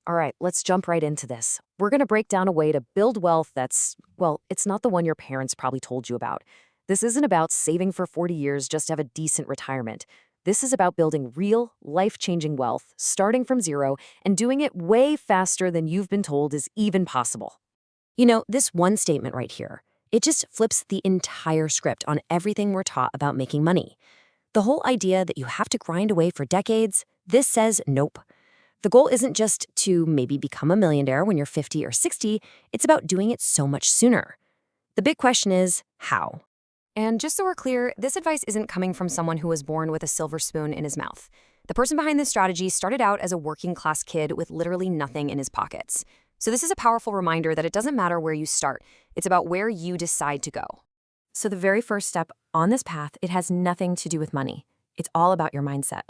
All right, let's jump right into this. We're going to break down a way to build wealth that's, well, it's not the one your parents probably told you about. This isn't about saving for 40 years just to have a decent retirement. This is about building real, life changing wealth, starting from zero, and doing it way faster than you've been told is even possible. This one statement right here, it just flips the entire script on everything we're taught about making money. The whole idea that you have to grind away for decades, this says nope. The goal isn't just to maybe become a millionaire when you're 50 or 60, it's about doing it so much sooner. The big question is, how? And just so we're clear, this advice isn't coming from someone who was born with a silver spoon in his mouth. The person behind this strategy started out as a working class kid with literally nothing in his pockets. So this is a powerful reminder that it doesn't matter where you start, it's about where you decide to go. So the very first step on this path, it has nothing to do with money. It's all about your mindset.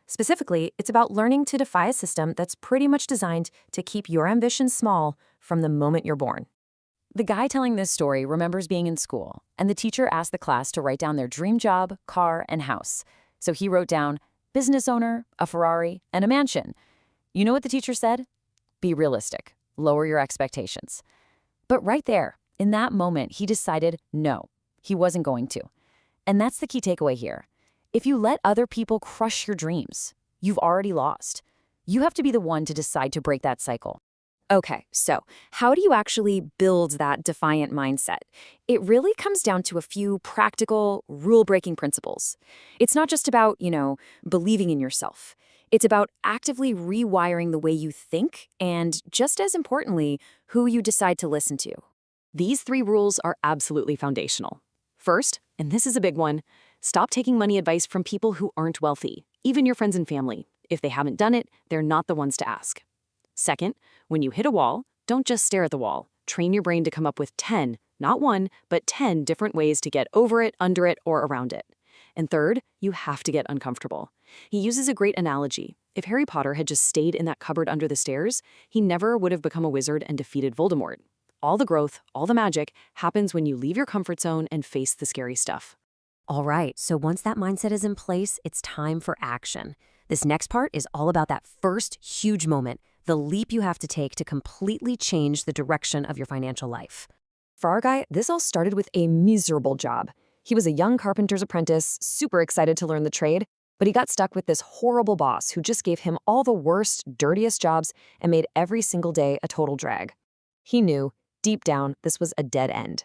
Specifically, it's about learning to defy a system that's pretty much designed to keep your ambitions small from the moment you're born. The guy telling this story remembers being in school, and the teacher asked the class to write down their dream job, car, and house. So he wrote down business owner, a Ferrari, and a mansion. You know what the teacher said? Be realistic. Lower your expectations. But right there, in that moment, he decided no, he wasn't going to. And that's the key takeaway here. If you let other people crush your dreams, you've already lost. You have to be the one to decide to break that cycle. Okay, so how do you actually build that defiant mindset? It really comes down to a few practical, rule-breaking principles. It's not just about, believing in yourself. It's about actively rewiring the way you think and, just as importantly, who you decide to listen to. These three rules are absolutely foundational. First, and this is a big one, stop taking money advice from people who aren't wealthy, even your friends and family. If they haven't done it, they're not the ones to ask. Second, when you hit a wall, don't just stare at the wall. Train your brain to come up with 10, not one, but 10 different ways to get over it, under it, or around it. And third, you have to get uncomfortable. He uses a great analogy. If Harry Potter had just stayed in that cupboard under the stairs, he never would have become a wizard and defeated Voldemort. All the growth, all the magic, happens when you leave your comfort zone and face the scary stuff. All right, so once that mindset is in place, it's time for action. This next part is all about that first huge moment, the leap you have to take to completely change the direction of your financial life. For our guy, this all started with a miserable job. He was a young carpenter's apprentice, super excited to learn the trade, but he got stuck with this horrible boss who just gave him all the worst, dirtiest jobs and made every single day a total drag. He knew, deep down, this was a dead end.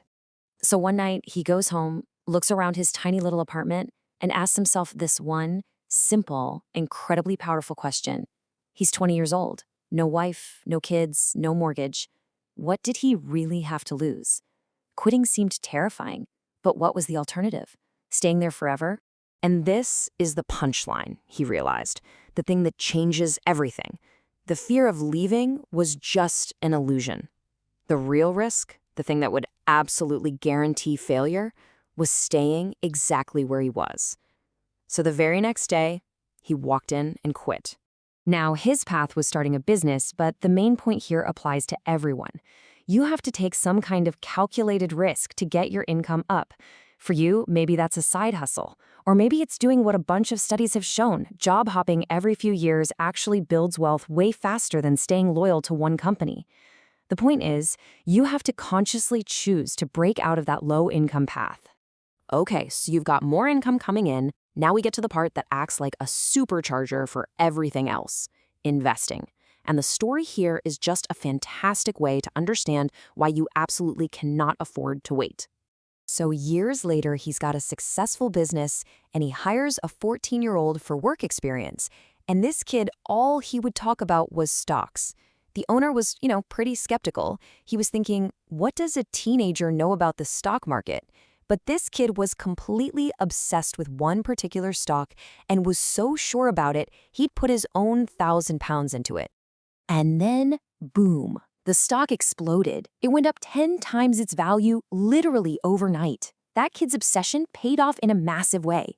So one night, he goes home, looks around his tiny little apartment, and asks himself this one simple, incredibly powerful question. He's 20 years old, no wife, no kids, no mortgage. What did he really have to lose? Quitting seemed terrifying, but what was the alternative? Staying there forever? And this is the punchline, he realized, the thing that changes everything. The fear of leaving was just an illusion. The real risk, the thing that would absolutely guarantee failure, was staying exactly where he was. So the very next day, he walked in and quit. Now, his path was starting a business, but the main point here applies to everyone. You have to take some kind of calculated risk to get your income up. For you, maybe that's a side hustle. Or maybe it's doing what a bunch of studies have shown. Job hopping every few years actually builds wealth way faster than staying loyal to one company. The point is, you have to consciously choose to break out of that low-income path. Okay, so you've got more income coming in. Now we get to the part that acts like a supercharger for everything else, investing. And the story here is just a fantastic way to understand why you absolutely cannot afford to wait. So years later, he's got a successful business, and he hires a 14-year-old for work experience. And this kid, all he would talk about was stocks. The owner was, pretty skeptical. He was thinking, what does a teenager know about the stock market? But this kid was completely obsessed with one particular stock and was so sure about it, he'd put his own 1,000 pounds into it. And then, boom, the stock exploded. It went up 10 times its value literally overnight. That kid's obsession paid off in a massive way.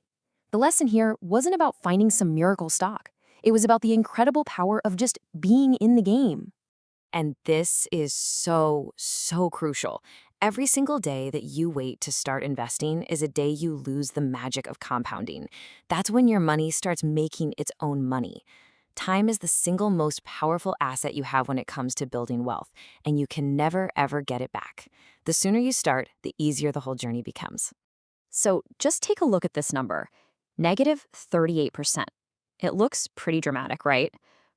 The lesson here wasn't about finding some miracle stock. It was about the incredible power of just being in the game. And this is so, so crucial. Every single day that you wait to start investing is a day you lose the magic of compounding. That's when your money starts making its own money. Time is the single most powerful asset you have when it comes to building wealth, and you can never, ever get it back. The sooner you start, the easier the whole journey becomes. So just take a look at this number, negative 38%. It looks pretty dramatic, right?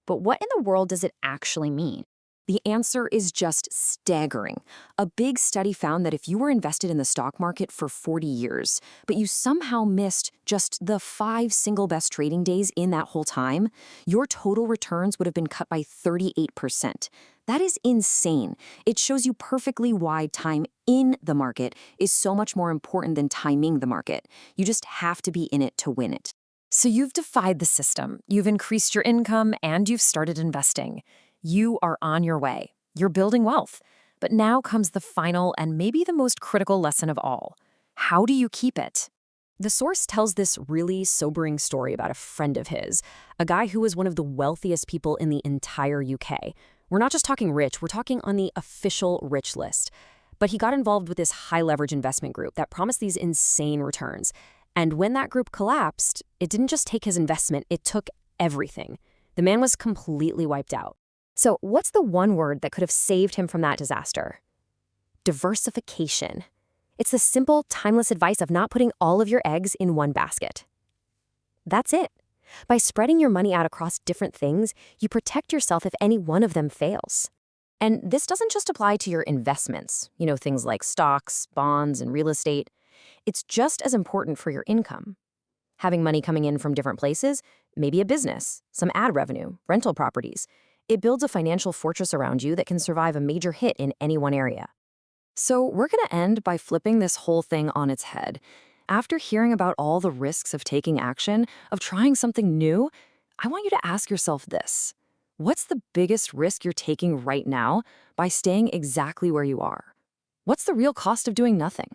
But what in the world does it actually mean? The answer is just staggering. A big study found that if you were invested in the stock market for 40 years, but you somehow missed just the 5 single best trading days in that whole time, your total returns would have been cut by 38%. That is insane. It shows you perfectly why time in the market is so much more important than timing the market. You just have to be in it to win it. So you've defied the system, you've increased your income, and you've started investing. You are on your way. You're building wealth. But now comes the final and maybe the most critical lesson of all. How do you keep it? The source tells this really sobering story about a friend of his, a guy who was one of the wealthiest people in the entire UK. We're not just talking rich, we're talking on the official rich list. But he got involved with this high-leverage investment group that promised these insane returns. And when that group collapsed, it didn't just take his investment, it took everything. The man was completely wiped out. So what's the one word that could have saved him from that disaster? Diversification. It's the simple, timeless advice of not putting all of your eggs in one basket. That's it. By spreading your money out across different things, you protect yourself if any one of them fails. And this doesn't just apply to your investments, things like stocks, bonds, and real estate. It's just as important for your income. Having money coming in from different places, maybe a business, some ad revenue, rental properties. It builds a financial fortress around you that can survive a major hit in any one area. So we're going to end by flipping this whole thing on its head. After hearing about all the risks of taking action, of trying something new, I want you to ask yourself this. What's the biggest risk you're taking right now by staying exactly where you are? What's the real cost of doing nothing?